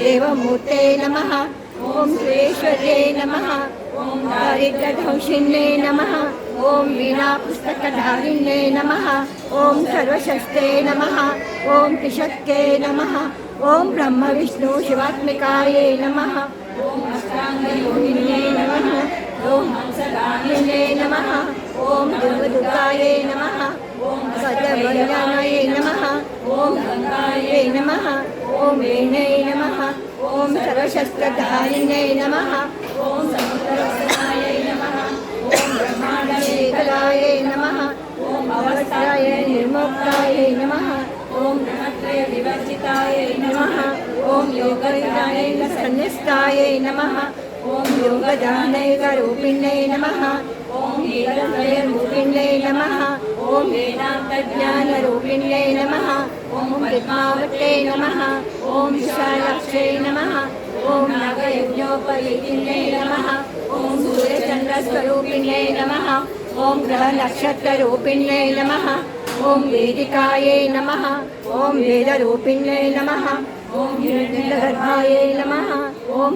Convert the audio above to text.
देवमूर्ते नमः। ॐ सुरेश्वर्ये नमः। ॐ दारिद्र्यध्वंसिन्ये नमः। ॐ वीणापुस्तकधारिण्ये नमः। ॐ सर्वशस्त्रे नमः। ॐ त्रिशक्त्ये नमः। ॐ ब्रह्मविष्णु शिवात्मिकायै नमः। ॐ अष्टाङ्गयोगिन्ये नमः। ॐ हंसगामिन्ये नमः। ॐ दुर्गदुर्गायै नमः। ॐ सर्वबलरामायै नमः। ॐ गङ्गायै नमः। ॐ वेण्यै नमः। ॐ सर्वशस्त्रधारिण्यै नमः। ॐ समुद्रवसनायै नमः। ॐ ब्रह्माण्डमेकलायै नमः। ॐ अवस्थायै निर्मुक्तायै नमः। ॐ गुणत्रय विवर्जितायै नमः। ॐ योगविदायै सन्निष्ठायै नमः। ॐ योगदानैकरूपिण्यै नमः। ॐ वेदत्रयरूपिण्यै नमः। ॐ वेदान्तज्ञानरूपिण्यै नमः। ॐ पद्मावत्यै नमः। ॐ विशालाक्ष्यै नमः। ॐ नागयज्ञोपवीतिन्यै नमः। ॐ सूर्यचन्द्रस्वरूपिण्यै नमः। ॐ ग्रहनक्षत्ररूपिण्यै नमः। ॐ वेदिकायै नमः। ॐ वेदरूपिण्यै नमः। ॐ हिरण्यगर्भायै नमः। ॐ